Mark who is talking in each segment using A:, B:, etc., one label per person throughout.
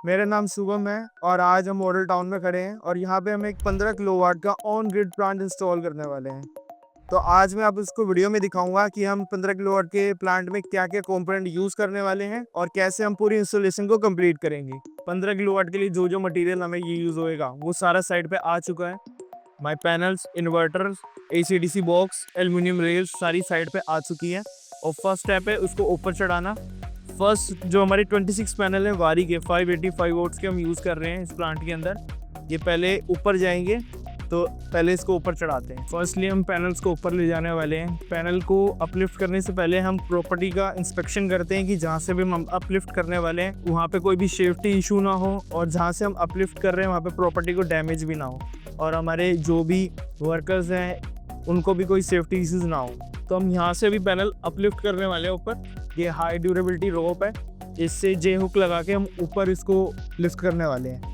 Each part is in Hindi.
A: मेरा नाम शुभम है और आज हम मॉडल टाउन में खड़े हैं और यहाँ पे हम एक 15 किलोवाट का ऑन ग्रिड प्लांट इंस्टॉल करने वाले हैं। तो आज मैं आपको इसको वीडियो में दिखाऊंगा कि हम 15 किलोवाट के प्लांट में क्या क्या कंपोनेंट यूज़ करने वाले हैं और कैसे हम पूरी इंस्टॉलेशन को कंप्लीट करेंगे। 15 किलोवाट के लिए जो जो मटेरियल हमें ये यूज़ होएगा वो सारा साइड पे आ चुका है। My panels, inverters, AC/DC box, aluminium rails सारी साइड पे आ चुकी है। और फर्स्ट स्टेप है उसको ऊपर चढ़ाना। फर्स्ट जो हमारे 26 पैनल है वारी के 585 वोल्ट्स के हम यूज़ कर रहे हैं इस प्लांट के अंदर। ये पहले ऊपर जाएंगे तो पहले इसको ऊपर चढ़ाते हैं। फर्स्टली हम पैनल्स को ऊपर ले जाने वाले हैं। पैनल को अपलिफ्ट करने से पहले हम प्रॉपर्टी का इंस्पेक्शन करते हैं कि जहाँ से भी हम अपलिफ्ट करने वाले हैं वहाँ पे कोई भी सेफ्टी इशू ना हो और जहाँ से हम अपलिफ्ट कर रहे हैं वहाँ पे प्रॉपर्टी को डैमेज भी ना हो और हमारे जो भी वर्कर्स हैं उनको भी कोई सेफ्टी इश्यूज ना हो। तो हम यहाँ से भी पैनल अपलिफ्ट करने वाले हैं ऊपर। ये हाई ड्यूरेबिलिटी रोप है, इससे जे हुक लगा के हम ऊपर इसको लिफ्ट करने वाले हैं।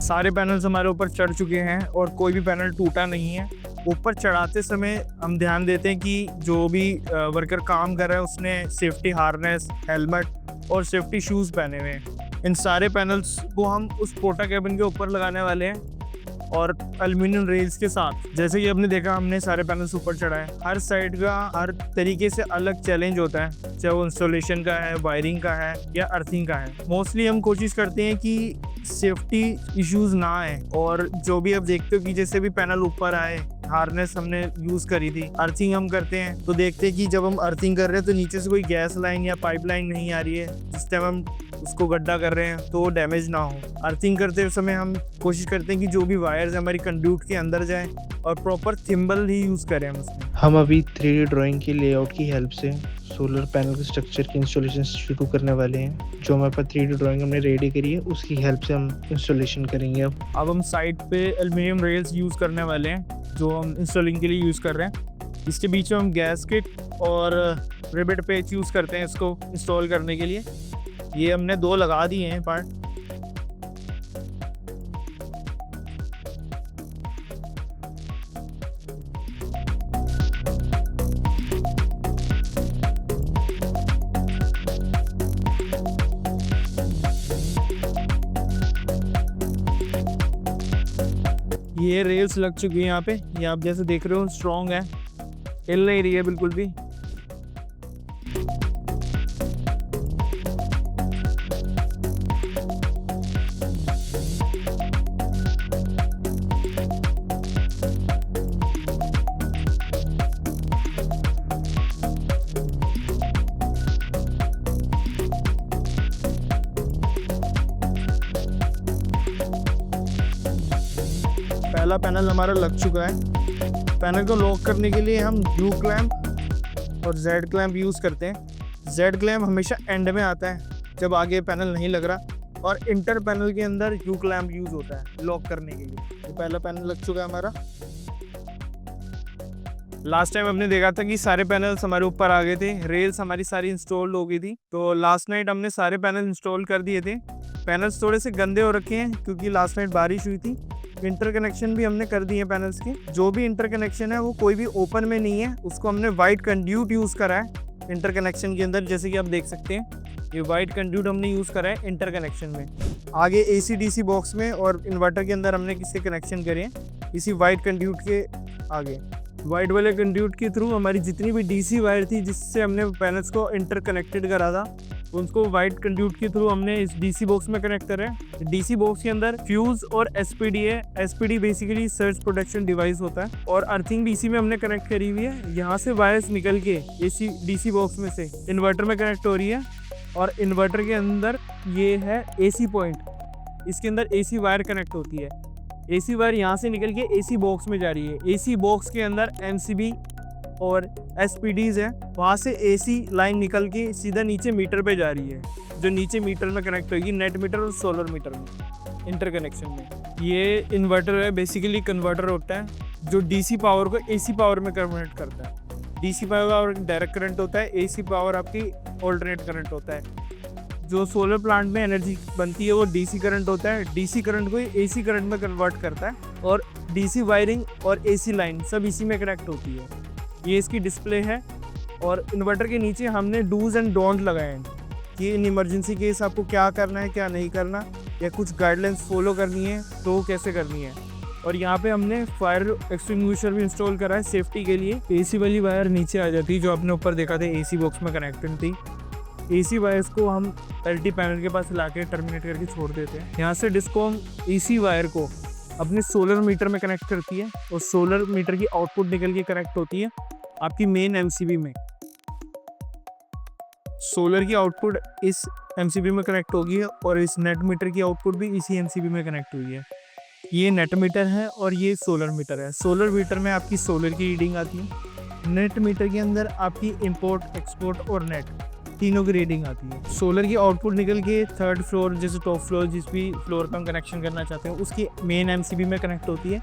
A: सारे पैनल्स हमारे ऊपर चढ़ चुके हैं और कोई भी पैनल टूटा नहीं है। ऊपर चढ़ाते समय हम ध्यान देते हैं कि जो भी वर्कर काम कर रहा है उसने सेफ्टी हार्नेस, हेलमेट और सेफ्टी शूज़ पहने हुए हैं। इन सारे पैनल्स को हम उस पोर्टा कैबिन के ऊपर लगाने वाले हैं और एल्यूमिनियम रेल्स के साथ। जैसे कि आपने देखा हमने सारे पैनल्स ऊपर चढ़ाए। हर साइड का हर तरीके से अलग चैलेंज होता है, चाहे वो इंस्टॉलेशन का है, वायरिंग का है या अर्थिंग का है। मोस्टली हम कोशिश करते हैं कि सेफ्टी इश्यूज ना आए और जो भी आप देखते हो कि जैसे भी पैनल ऊपर आए, हार्नेस हमने यूज़ करी थी। अर्थिंग हम करते हैं तो देखते हैं कि जब हम अर्थिंग कर रहे हैं तो नीचे से कोई गैस लाइन या पाइप लाइन नहीं आ रही है। जिस टाइम हम उसको गड्ढा कर रहे हैं तो वो डैमेज ना हो। अर्थिंग करते समय हम कोशिश करते हैं कि जो भी वायर्स हमारी कंड्यूट के अंदर जाएं और प्रॉपर थिम्बल ही यूज़ करें हम उसमें।
B: हम अभी 3D ड्राइंग के लेआउट की हेल्प से सोलर पैनल के स्ट्रक्चर की इंस्टॉलेशन शुरू करने वाले हैं। जो हमारे पास 3D ड्राइंग हमने रेडी करी है उसकी हेल्प से हम इंस्टॉलेशन करेंगे।
A: अब हम साइड पे एल्यूमिनियम रेल्स यूज़ करने वाले हैं जो हम इंस्टॉलिंग के लिए यूज़ कर रहे हैं। इसके बीच में हम गैस किट और रिबेट पेच यूज़ करते हैं इसको इंस्टॉल करने के लिए। ये हमने 2 लगा दिए हैं पार्ट। ये रेल्स लग चुकी है यहाँ पे। ये आप जैसे देख रहे हो स्ट्रॉन्ग है, हिल नहीं रही है बिल्कुल भी। पहला पैनल हमारा लग चुका है। पैनल को लॉक करने के लिए हम U क्लैंप और Z क्लैंप यूज़ करते हैं। Z क्लैंप हमेशा एंड में आता है जब आगे पैनल नहीं लग रहा और इंटर पैनल के अंदर U क्लैंप यूज़ होता है लॉक करने के लिए। तो पहला पैनल लग चुका है हमारा। लास्ट टाइम हमने देखा था कि सारे पैनल्स हमारे ऊपर आ गए थे, रेल्स हमारी सारी इंस्टॉल हो गई थी। तो लास्ट नाइट हमने सारे पैनल इंस्टॉल कर दिए थे। पैनल्स थोड़े से गंदे हो रखे हैं क्योंकि लास्ट नाइट बारिश हुई थी। इंटरकनेक्शन भी हमने कर दिए हैं पैनल्स के। जो भी इंटरकनेक्शन है वो कोई भी ओपन में नहीं है, उसको हमने वाइट कंड्यूट यूज़ करा है इंटरकनेक्शन के अंदर। जैसे कि आप देख सकते हैं ये वाइट कंड्यूट हमने यूज़ करा है इंटरकनेक्शन में। आगे AC/DC बॉक्स में और इन्वर्टर के अंदर हमने किसके कनेक्शन करे हैं, इसी वाइट कंड्यूट के आगे। वाइट वाले कंड्यूट के थ्रू हमारी जितनी भी DC वायर थी जिससे हमने पैनल्स को इंटरकनेक्टेड करा था उनको वाइट कंड्यूट के थ्रू हमने इस DC बॉक्स में कनेक्ट करा है। DC बॉक्स के अंदर फ्यूज और SPD है। SPD basically surge protection device होता है और अर्थिंग भी इसी में हमने कनेक्ट करी हुई है। यहाँ से वायर्स निकल के DC बॉक्स में से इन्वर्टर में कनेक्ट हो रही है और इन्वर्टर के अंदर ये है AC पॉइंट, इसके अंदर AC वायर कनेक्ट होती है। AC वायर यहाँ से निकल के AC बॉक्स में जा रही है। AC बॉक्स के अंदर MCB और SPDs है, वहाँ से AC लाइन निकल के सीधा नीचे मीटर पे जा रही है जो नीचे मीटर में कनेक्ट होगी, नेट मीटर और सोलर मीटर में। इंटरकनेक्शन में। ये इन्वर्टर है, बेसिकली कन्वर्टर होता है जो डीसी पावर को एसी पावर में कन्वर्ट करता है। डीसी पावर डायरेक्ट करंट होता है, एसी पावर आपकी ऑल्टरनेट करंट होता है। जो सोलर प्लांट में एनर्जी बनती है वो डीसी करंट होता है, डीसी करंट को एसी करंट में कन्वर्ट करता है और डीसी वायरिंग और एसी लाइन सब इसी में कनेक्ट होती है। ये इसकी डिस्प्ले है और इन्वर्टर के नीचे हमने डूज एंड डोंट लगाए हैं कि इन इमरजेंसी केस आपको क्या करना है क्या नहीं करना, या कुछ गाइडलाइंस फॉलो करनी है तो कैसे करनी है। और यहाँ पे हमने फायर एक्सटिंग्विशर भी इंस्टॉल करा है सेफ्टी के लिए। एसी वाली वायर नीचे आ जाती है जो आपने ऊपर देखा था एसी बॉक्स में कनेक्टेड थी। एसी वायर्स को हम एलटी पैनल के पास ला के टर्मिनेट करके छोड़ देते हैं। यहाँ से डिस्कॉम एसी वायर को अपने सोलर मीटर में कनेक्ट करती है और सोलर मीटर की आउटपुट निकल के कनेक्ट होती है आपकी मेन एमसीबी में। सोलर की आउटपुट इस एमसीबी में कनेक्ट होगी और इस नेट मीटर की आउटपुट भी इसी एमसीबी में कनेक्ट हुई है। ये नेट मीटर है और ये सोलर मीटर है। सोलर मीटर में आपकी सोलर की रीडिंग आती है, नेट मीटर के अंदर आपकी इंपोर्ट एक्सपोर्ट और नेट तीनों की रीडिंग आती है। सोलर की आउटपुट निकल के थर्ड फ्लोर जैसे टॉप फ्लोर जिस भी फ्लोर का हम कनेक्शन करना चाहते हैं उसकी मेन एमसीबी में कनेक्ट होती है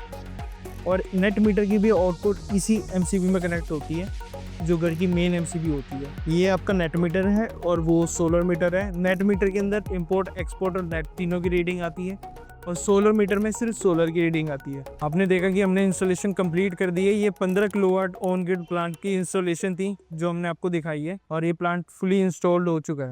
A: और नेट मीटर की भी आउटपुट इसी एमसीबी में कनेक्ट होती है जो घर की मेन एमसीबी होती है। ये आपका नेट मीटर है और वो सोलर मीटर है। नेट मीटर के अंदर इंपोर्ट एक्सपोर्ट और नेट तीनों की रीडिंग आती है और सोलर मीटर में सिर्फ सोलर की रीडिंग आती है। आपने देखा कि हमने इंस्टॉलेशन कंप्लीट कर दी है। ये 15 किलोवाट ऑन ग्रिड प्लांट की इंस्टॉलेशन थी जो हमने आपको दिखाई है और ये प्लांट फुली इंस्टॉल्ड हो चुका है।